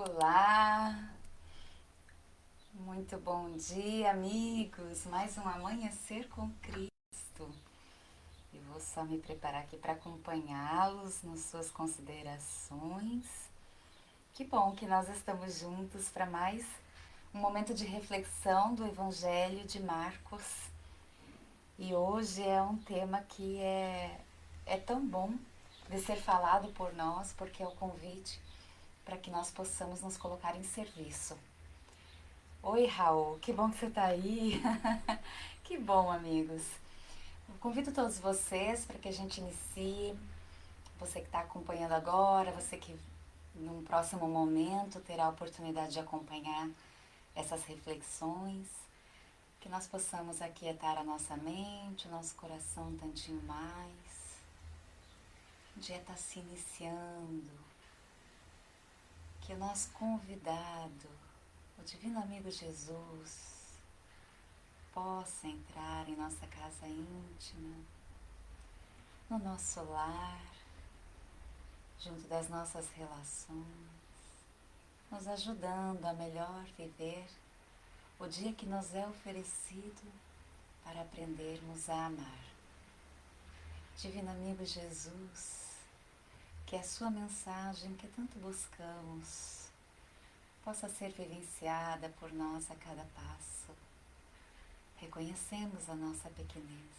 Olá, muito bom dia, amigos. Mais um amanhecer com Cristo. E vou só me preparar aqui para acompanhá-los nas suas considerações. Que bom que nós estamos juntos para mais um momento de reflexão do Evangelho de Marcos. E hoje é um tema que é tão bom de ser falado por nós, porque é o convite para que nós possamos nos colocar em serviço. Oi, Raul, que bom que você está aí. Que bom, amigos. Eu convido todos vocês para que a gente inicie. Você que está acompanhando agora, você que num próximo momento terá a oportunidade de acompanhar essas reflexões. Que nós possamos aquietar a nossa mente, o nosso coração um tantinho mais. O dia está se iniciando. Que o nosso convidado, o Divino Amigo Jesus, possa entrar em nossa casa íntima, no nosso lar, junto das nossas relações, nos ajudando a melhor viver o dia que nos é oferecido para aprendermos a amar. Divino Amigo Jesus, que a sua mensagem que tanto buscamos possa ser vivenciada por nós a cada passo. Reconhecemos a nossa pequenez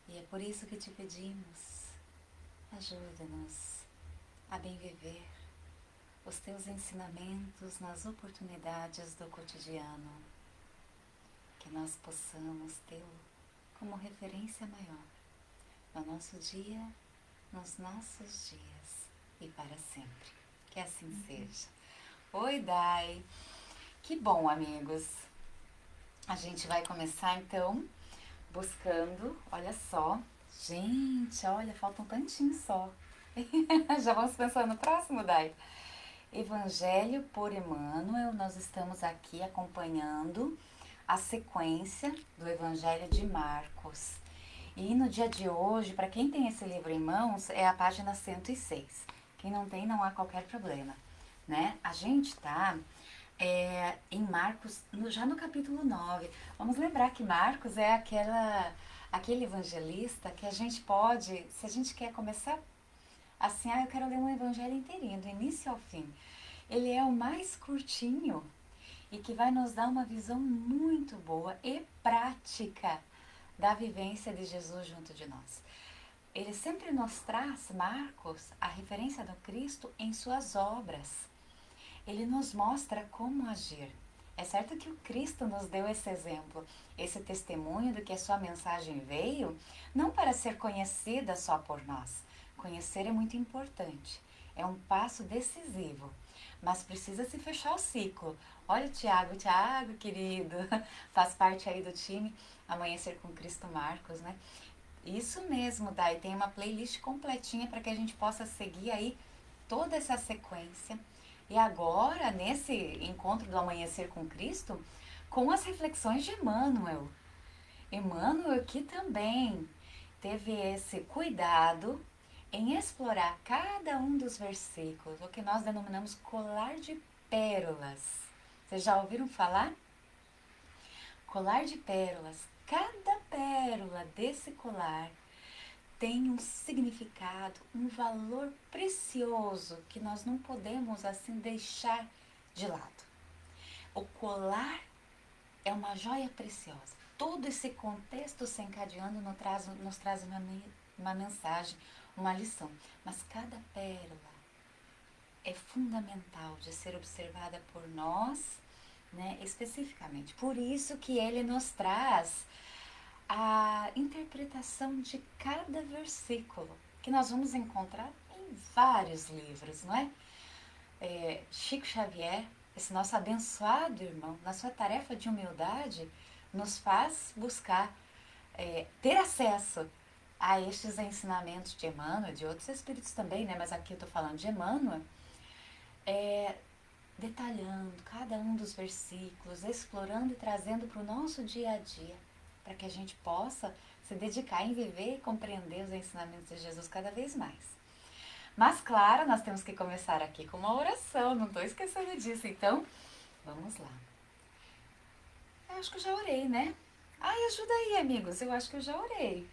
e é por isso que te pedimos, ajuda-nos a bem viver os teus ensinamentos nas oportunidades do cotidiano, que nós possamos tê-lo como referência maior no nosso dia, nos nossos dias e para sempre. Que assim seja. Oi, Dai! Que bom, amigos! A gente vai começar então buscando, olha só, gente, olha, falta um tantinho só. Já vamos pensar no próximo, Dai? Evangelho por Emmanuel, nós estamos aqui acompanhando a sequência do Evangelho de Marcos. E no dia de hoje, para quem tem esse livro em mãos, é a página 106. Quem não tem, não há qualquer problema, né? A gente está em Marcos, já no capítulo 9. Vamos lembrar que Marcos é aquele evangelista que a gente pode, se a gente quer começar assim, eu quero ler um evangelho inteirinho, do início ao fim. Ele é o mais curtinho e que vai nos dar uma visão muito boa e prática da vivência de Jesus junto de nós. Ele sempre nos traz, Marcos, a referência do Cristo em suas obras. Ele nos mostra como agir. É certo que o Cristo nos deu esse exemplo, esse testemunho de que a sua mensagem veio não para ser conhecida só por nós. Conhecer é muito importante, é um passo decisivo, mas precisa se fechar o ciclo. Olha o Tiago, querido, faz parte aí do time Amanhecer com Cristo Marcos, né? Isso mesmo, Dai, tem uma playlist completinha para que a gente possa seguir aí toda essa sequência. E agora, nesse encontro do Amanhecer com Cristo, com as reflexões de Emmanuel. Emmanuel que também teve esse cuidado em explorar cada um dos versículos, o que nós denominamos colar de pérolas. Vocês já ouviram falar? Colar de pérolas. Cada pérola desse colar tem um significado, um valor precioso que nós não podemos assim deixar de lado. O colar é uma joia preciosa. Todo esse contexto se encadeando nos traz uma mensagem, uma lição. Mas cada pérola é fundamental de ser observada por nós, né, especificamente. Por isso que ele nos traz a interpretação de cada versículo, que nós vamos encontrar em vários livros, não é? Chico Xavier, esse nosso abençoado irmão, na sua tarefa de humildade, nos faz buscar ter acesso a estes ensinamentos de Emmanuel, de outros espíritos também, né? Mas aqui eu estou falando de Emmanuel, detalhando cada um dos versículos, explorando e trazendo para o nosso dia a dia, para que a gente possa se dedicar em viver e compreender os ensinamentos de Jesus cada vez mais. Mas claro, nós temos que começar aqui com uma oração, não estou esquecendo disso, então vamos lá. Eu acho que eu já orei, né? Ai, ajuda aí, amigos, eu acho que eu já orei.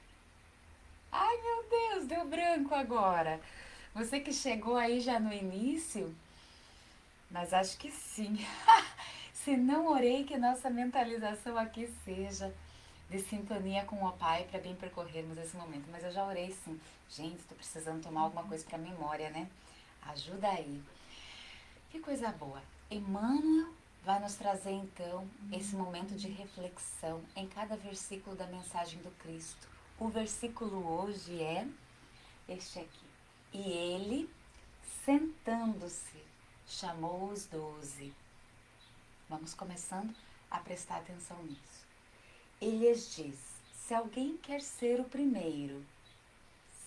Ai, meu Deus, deu branco agora. Você que chegou aí já no início, mas acho que sim. Se não orei, que nossa mentalização aqui seja de sintonia com o Pai para bem percorrermos esse momento. Mas eu já orei sim. Gente, estou precisando tomar alguma coisa para memória, né? Ajuda aí. Que coisa boa. Emmanuel vai nos trazer então esse momento de reflexão em cada versículo da mensagem do Cristo. O versículo hoje é este aqui. E ele, sentando-se, chamou os 12. Vamos começando a prestar atenção nisso. E lhes diz: se alguém quer ser o primeiro,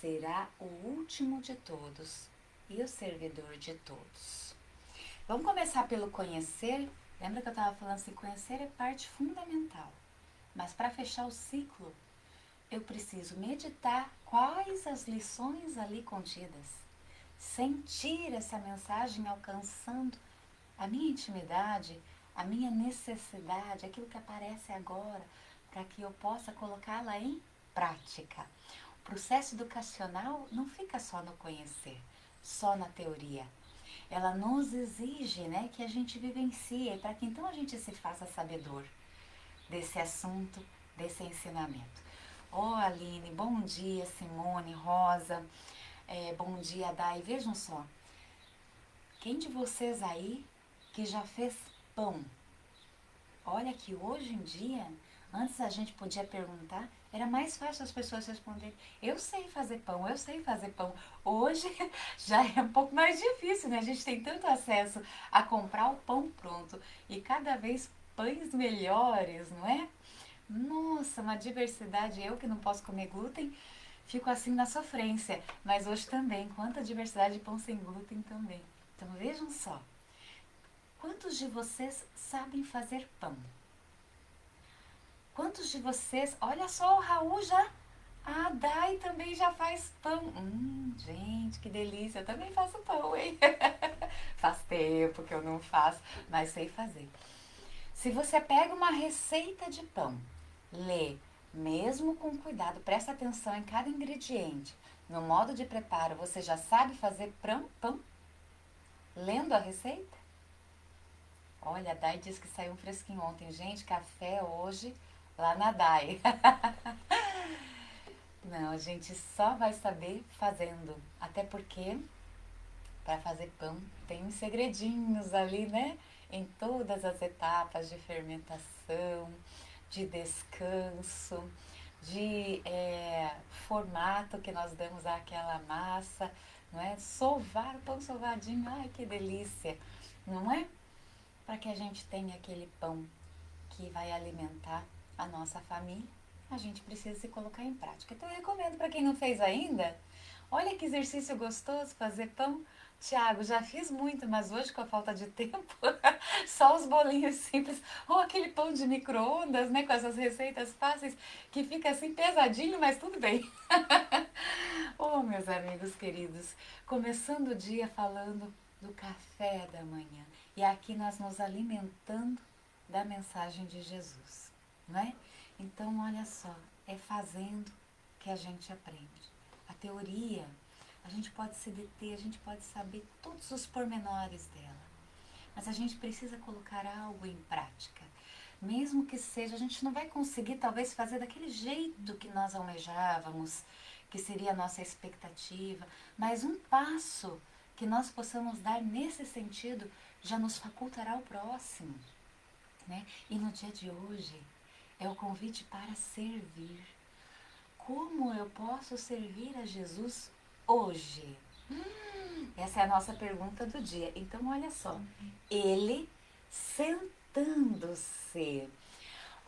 será o último de todos e o servidor de todos. Vamos começar pelo conhecer. Lembra que eu estava falando assim, conhecer é parte fundamental. Mas para fechar o ciclo, eu preciso meditar quais as lições ali contidas. Sentir essa mensagem alcançando a minha intimidade, a minha necessidade, aquilo que aparece agora, para que eu possa colocá-la em prática. O processo educacional não fica só no conhecer, só na teoria. Ela nos exige, né, que a gente vivencie, para que então a gente se faça sabedor desse assunto, desse ensinamento. Aline, bom dia, Simone, Rosa, bom dia, Dai. Vejam só, quem de vocês aí que já fez pão? Olha que hoje em dia, antes a gente podia perguntar, era mais fácil as pessoas responderem, eu sei fazer pão, eu sei fazer pão. Hoje já é um pouco mais difícil, né? A gente tem tanto acesso a comprar o pão pronto e cada vez pães melhores, não é? Nossa, uma diversidade. Eu que não posso comer glúten, fico assim na sofrência. Mas hoje também, quanta diversidade de pão sem glúten também. Então vejam só. Quantos de vocês sabem fazer pão? Quantos de vocês... Olha só, o Raul já... A Dai também já faz pão. Gente, que delícia. Eu também faço pão, hein? Faz tempo que eu não faço, mas sei fazer. Se você pega uma receita de pão, lê, mesmo com cuidado, presta atenção em cada ingrediente, no modo de preparo, você já sabe fazer pão? Lendo a receita? Olha, a Dai disse que saiu um fresquinho ontem. Gente, café hoje lá na Dai. Não, a gente só vai saber fazendo. Até porque, para fazer pão, tem uns segredinhos ali, né? Em todas as etapas de fermentação, de descanso, de formato que nós damos àquela massa, não é? Sovar, pão sovadinho, ai que delícia, não é? Para que a gente tenha aquele pão que vai alimentar a nossa família, a gente precisa se colocar em prática. Então eu recomendo para quem não fez ainda, olha que exercício gostoso fazer pão. Tiago, já fiz muito, mas hoje com a falta de tempo, só os bolinhos simples, ou aquele pão de micro-ondas, né, com essas receitas fáceis, que fica assim pesadinho, mas tudo bem. Meus amigos queridos, começando o dia falando do café da manhã, e aqui nós nos alimentando da mensagem de Jesus, não é? Então, olha só, é fazendo que a gente aprende. A teoria, a gente pode se deter, a gente pode saber todos os pormenores dela, mas a gente precisa colocar algo em prática. Mesmo que seja, a gente não vai conseguir talvez fazer daquele jeito que nós almejávamos, que seria a nossa expectativa, mas um passo que nós possamos dar nesse sentido já nos facultará o próximo, né? E no dia de hoje é o convite para servir. Como eu posso servir a Jesus hoje? Essa é a nossa pergunta do dia. Então, olha só. Ele sentando-se.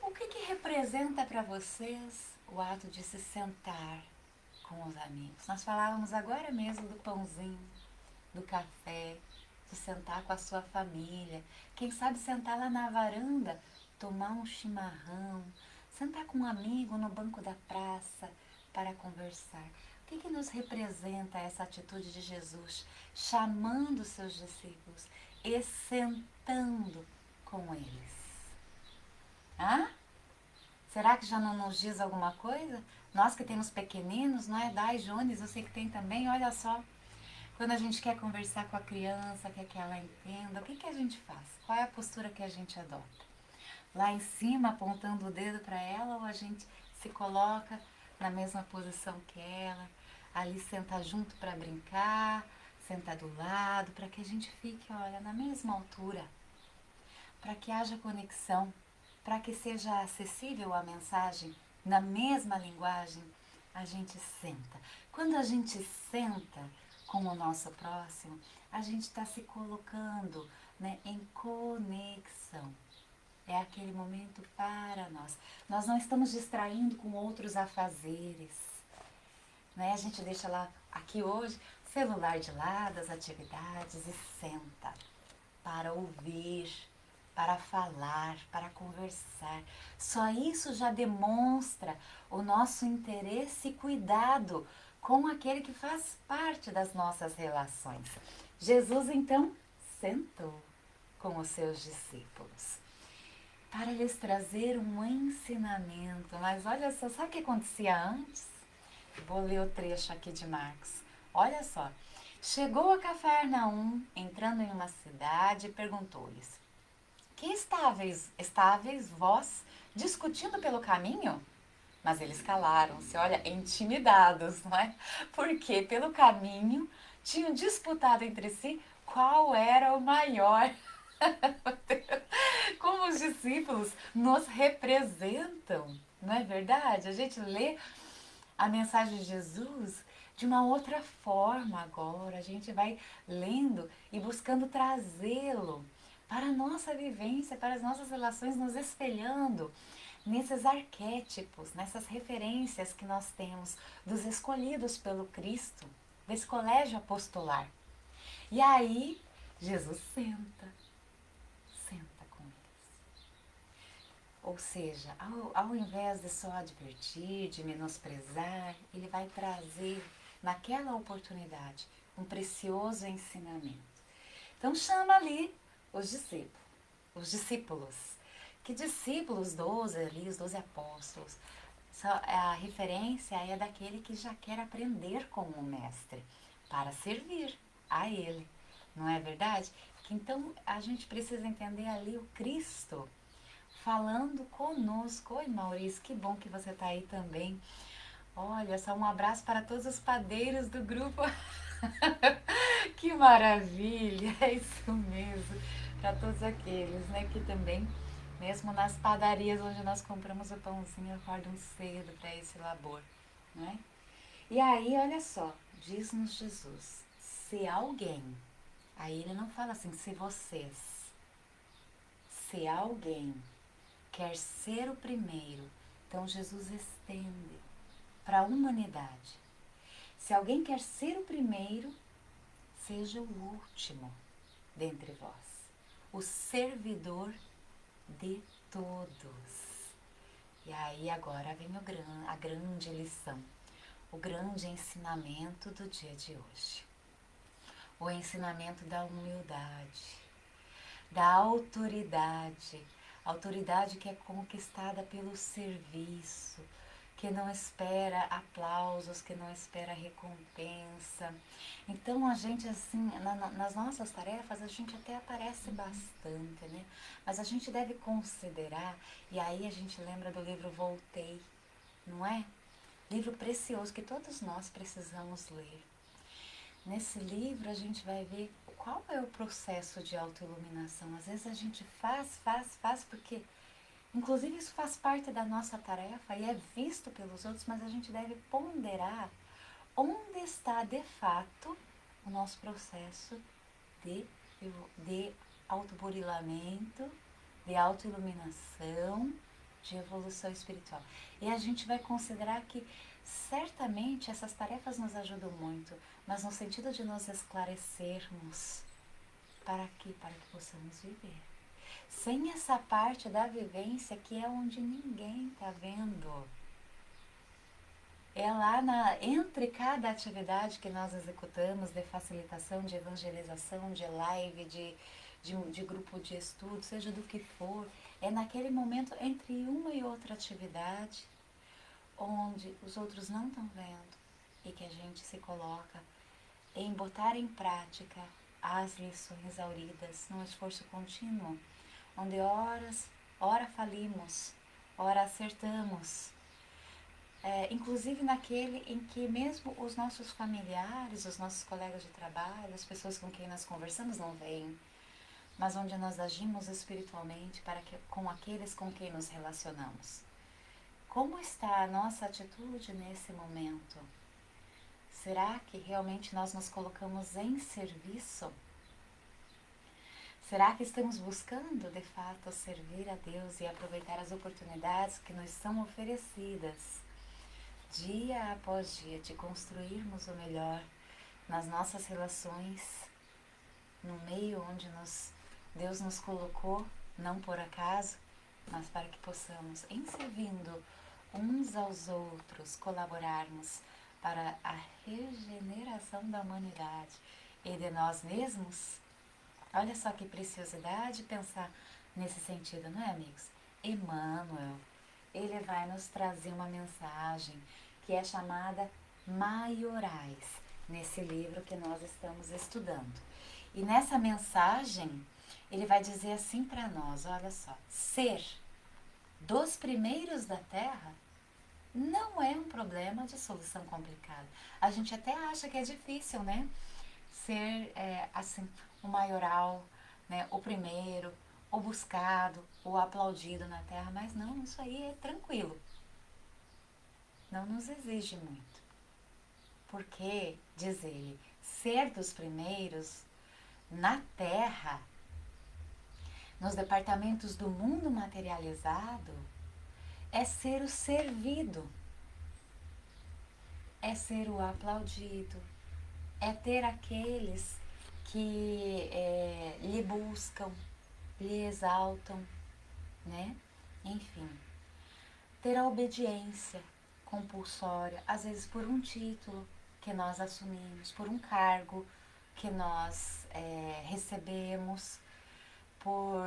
O que representa para vocês o ato de se sentar com os amigos? Nós falávamos agora mesmo do pãozinho, do café, de sentar com a sua família. Quem sabe sentar lá na varanda, tomar um chimarrão, sentar com um amigo no banco da praça para conversar. O que nos representa essa atitude de Jesus, chamando os seus discípulos e sentando com eles? Hã? Será que já não nos diz alguma coisa? Nós que temos pequeninos, não é? Dai, Jones, eu sei que tem também, olha só. Quando a gente quer conversar com a criança, quer que ela entenda, o que a gente faz? Qual é a postura que a gente adota? Lá em cima, apontando o dedo para ela, ou a gente se coloca na mesma posição que ela, ali senta junto para brincar, senta do lado, para que a gente fique, olha, na mesma altura, para que haja conexão, para que seja acessível a mensagem na mesma linguagem, a gente senta. Quando a gente senta com o nosso próximo, a gente está se colocando, né, em conexão. É aquele momento para nós. Nós não estamos distraindo com outros afazeres, né? A gente deixa lá, aqui hoje, o celular de lado, as atividades e senta para ouvir, para falar, para conversar. Só isso já demonstra o nosso interesse e cuidado com aquele que faz parte das nossas relações. Jesus, então, sentou com os seus discípulos para lhes trazer um ensinamento. Mas olha só, sabe o que acontecia antes? Vou ler o trecho aqui de Marcos. Olha só. Chegou a Cafarnaum, entrando em uma cidade, e perguntou-lhes: que estáveis vós discutindo pelo caminho? Mas eles calaram-se, olha, intimidados, não é? Porque pelo caminho tinham disputado entre si qual era o maior. Como os discípulos nos representam, não é verdade? A gente lê a mensagem de Jesus de uma outra forma agora. A gente vai lendo e buscando trazê-lo para a nossa vivência, para as nossas relações, nos espelhando nesses arquétipos, nessas referências que nós temos dos escolhidos pelo Cristo, desse colégio apostolar. E aí, Jesus senta com eles. Ou seja, ao invés de só advertir, de menosprezar, ele vai trazer naquela oportunidade um precioso ensinamento. Então chama ali os discípulos. Que discípulos? 12 ali, os 12 apóstolos. A referência é daquele que já quer aprender com o mestre, para servir a ele. Não é verdade? Então a gente precisa entender ali o Cristo falando conosco. Oi, Maurício, que bom que você está aí também. Olha, só um abraço para todos os padeiros do grupo. Que maravilha, é isso mesmo. Para todos aqueles, né, que também, mesmo nas padarias onde nós compramos o pãozinho, acordam cedo para esse labor, né? E aí, olha só, diz-nos Jesus, se alguém, aí ele não fala assim, se alguém quer ser o primeiro, então Jesus estende para a humanidade. Se alguém quer ser o primeiro, seja o último dentre vós, o servidor de todos. E aí agora vem a grande lição, o grande ensinamento do dia de hoje. O ensinamento da humildade, da autoridade que é conquistada pelo serviço, que não espera aplausos, que não espera recompensa. Então a gente assim, nas nossas tarefas, a gente até aparece bastante, né? Mas a gente deve considerar, e aí a gente lembra do livro Voltei, não é? Livro precioso que todos nós precisamos ler. Nesse livro a gente vai ver qual é o processo de autoiluminação. Às vezes a gente faz porque inclusive isso faz parte da nossa tarefa e é visto pelos outros, mas a gente deve ponderar onde está de fato o nosso processo de autoburilamento, de autoiluminação, de evolução espiritual. E a gente vai considerar que certamente essas tarefas nos ajudam muito, mas no sentido de nos esclarecermos para que possamos viver. Sem essa parte da vivência que é onde ninguém está vendo. É lá entre cada atividade que nós executamos de facilitação, de evangelização, de live, de grupo de estudo, seja do que for, é naquele momento entre uma e outra atividade onde os outros não estão vendo e que a gente se coloca em botar em prática as lições auridas num esforço contínuo, onde ora falimos, ora acertamos, inclusive naquele em que mesmo os nossos familiares, os nossos colegas de trabalho, as pessoas com quem nós conversamos não veem, mas onde nós agimos espiritualmente com aqueles com quem nos relacionamos. Como está a nossa atitude nesse momento? Será que realmente nós nos colocamos em serviço? Será que estamos buscando, de fato, servir a Deus e aproveitar as oportunidades que nos são oferecidas, dia após dia, de construirmos o melhor nas nossas relações, no meio onde Deus nos colocou, não por acaso, mas para que possamos, em servindo uns aos outros, colaborarmos para a regeneração da humanidade e de nós mesmos? Olha só que preciosidade pensar nesse sentido, não é, amigos? Emmanuel, ele vai nos trazer uma mensagem que é chamada Maiorais, nesse livro que nós estamos estudando. E nessa mensagem, ele vai dizer assim para nós, olha só, ser dos primeiros da Terra não é um problema de solução complicada. A gente até acha que é difícil, né? Ser, assim, o maioral, né? O primeiro, o buscado, o aplaudido na Terra, mas não, isso aí é tranquilo. Não nos exige muito. Porque, diz ele, ser dos primeiros na Terra, nos departamentos do mundo materializado, é ser o servido, é ser o aplaudido, é ter aqueles que lhe buscam, lhe exaltam, né? Enfim, ter a obediência compulsória, às vezes por um título que nós assumimos, por um cargo que nós recebemos, por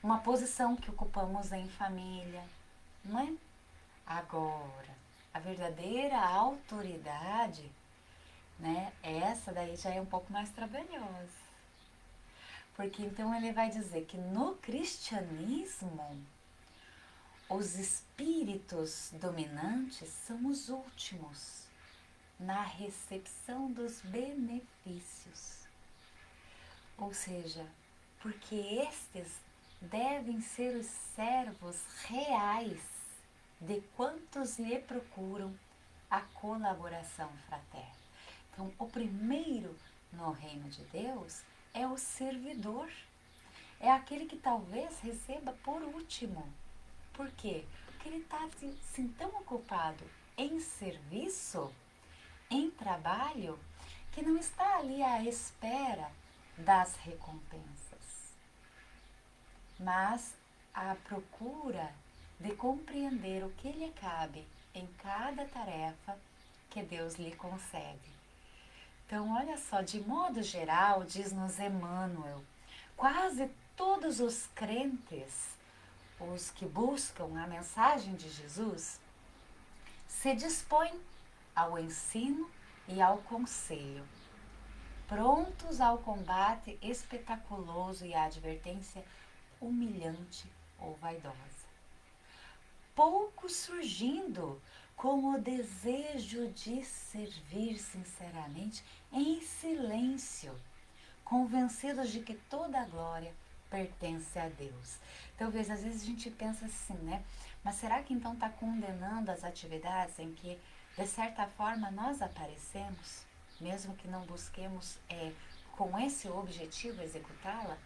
uma posição que ocupamos em família, não é? Agora, a verdadeira autoridade, né? Essa daí já é um pouco mais trabalhosa. Porque então ele vai dizer que no cristianismo, os espíritos dominantes são os últimos na recepção dos benefícios. Ou seja, porque estes devem ser os servos reais de quantos lhe procuram a colaboração fraterna. Então, o primeiro no reino de Deus é o servidor. É aquele que talvez receba por último. Por quê? Porque ele está assim, tão ocupado em serviço, em trabalho, que não está ali à espera das recompensas, mas à procura de compreender o que lhe cabe em cada tarefa que Deus lhe concede. Então, olha só, de modo geral, diz-nos Emmanuel, quase todos os crentes, os que buscam a mensagem de Jesus, se dispõem ao ensino e ao conselho, prontos ao combate espetaculoso e à advertência humilhante ou vaidosa. Poucos surgindo com o desejo de servir sinceramente em silêncio, convencidos de que toda a glória pertence a Deus. Talvez às vezes a gente pensa assim, né? Mas será que então está condenando as atividades em que, de certa forma, nós aparecemos, mesmo que não busquemos com esse objetivo executá-la?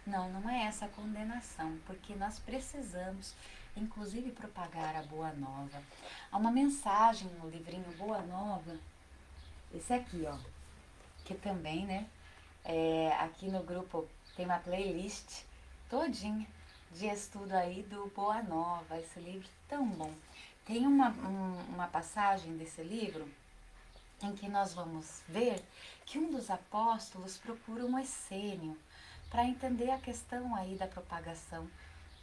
Não, não é essa a condenação, porque nós precisamos, inclusive, propagar a Boa Nova. Há uma mensagem no livrinho Boa Nova, esse aqui, ó, que também, né, aqui no grupo tem uma playlist todinha de estudo aí do Boa Nova, esse livro tão bom. Tem uma passagem desse livro em que nós vamos ver que um dos apóstolos procura um essênio para entender a questão aí da propagação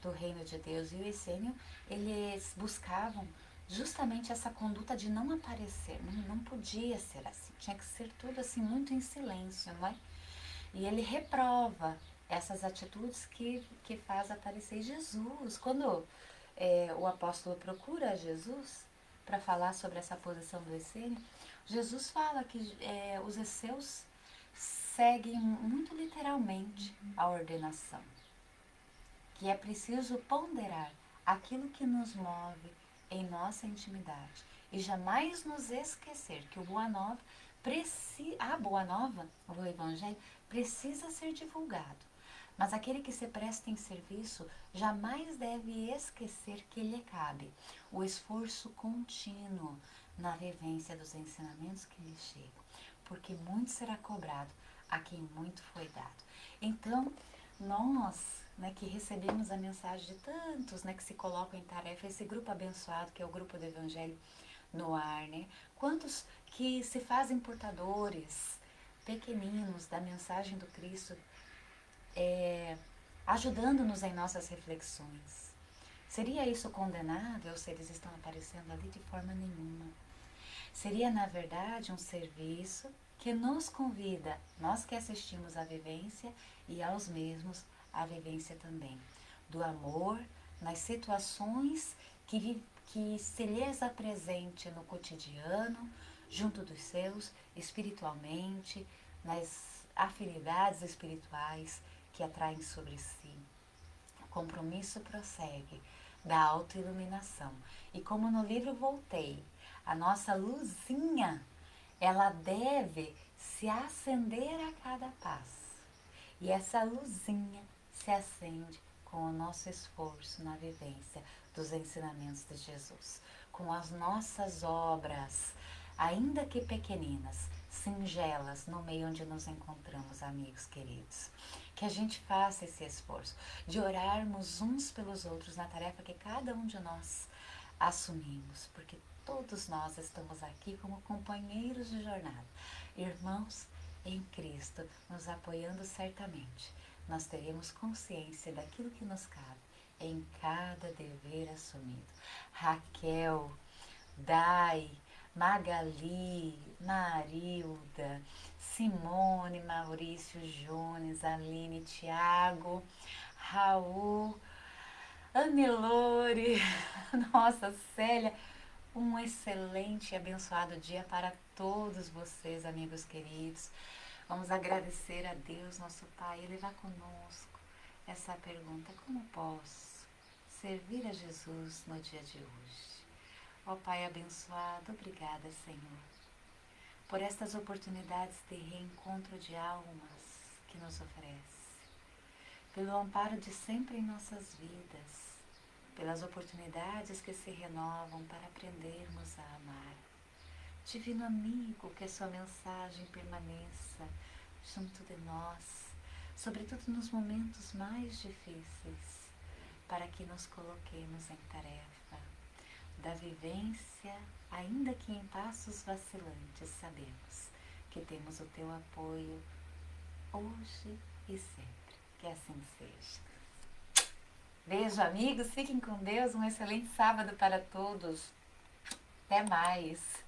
do reino de Deus. E o essênio, eles buscavam justamente essa conduta de não aparecer, não podia ser assim, tinha que ser tudo assim muito em silêncio, não é? E ele reprova essas atitudes que faz aparecer Jesus. Quando o apóstolo procura Jesus para falar sobre essa posição do essênio, Jesus fala que os esseus seguem muito literalmente a ordenação, que é preciso ponderar aquilo que nos move em nossa intimidade e jamais nos esquecer que a Boa Nova, o Evangelho, precisa ser divulgado. Mas aquele que se presta em serviço jamais deve esquecer que lhe cabe o esforço contínuo na vivência dos ensinamentos que lhe chegam, porque muito será cobrado a quem muito foi dado. Então, nós, né, que recebemos a mensagem de tantos, né, que se colocam em tarefa, esse grupo abençoado que é o grupo do Evangelho no ar, né? Quantos que se fazem portadores pequeninos da mensagem do Cristo, ajudando-nos em nossas reflexões. Seria isso condenável se eles estão aparecendo ali? De forma nenhuma. Seria, na verdade, um serviço que nos convida, nós que assistimos à vivência e aos mesmos a vivência também, do amor nas situações que se lhes apresente no cotidiano, junto dos seus, espiritualmente, nas afinidades espirituais que atraem sobre si. O compromisso prossegue da autoiluminação. E como no livro Voltei, a nossa luzinha, ela deve se acender a cada passo. E essa luzinha se acende com o nosso esforço na vivência dos ensinamentos de Jesus, com as nossas obras, ainda que pequeninas, singelas, no meio onde nos encontramos, amigos queridos. Que a gente faça esse esforço de orarmos uns pelos outros na tarefa que cada um de nós assumimos, porque todos nós estamos aqui como companheiros de jornada, irmãos em Cristo, nos apoiando certamente. Nós teremos consciência daquilo que nos cabe em cada dever assumido. Raquel, Dai, Magali, Marilda, Simone, Maurício, Jones, Aline, Tiago, Raul, Anelore, nossa, Célia, um excelente e abençoado dia para todos vocês, amigos queridos. Vamos agradecer a Deus, nosso Pai, e levar conosco essa pergunta: como posso servir a Jesus no dia de hoje? Ó Pai abençoado, obrigada, Senhor, por estas oportunidades de reencontro de almas que nos oferece, pelo amparo de sempre em nossas vidas, pelas oportunidades que se renovam para aprendermos a amar. Divino amigo, que a sua mensagem permaneça junto de nós, sobretudo nos momentos mais difíceis, para que nos coloquemos em tarefa da vivência, ainda que em passos vacilantes, sabemos que temos o teu apoio hoje e sempre. Que assim seja. Beijo, amigos, fiquem com Deus, um excelente sábado para todos. Até mais!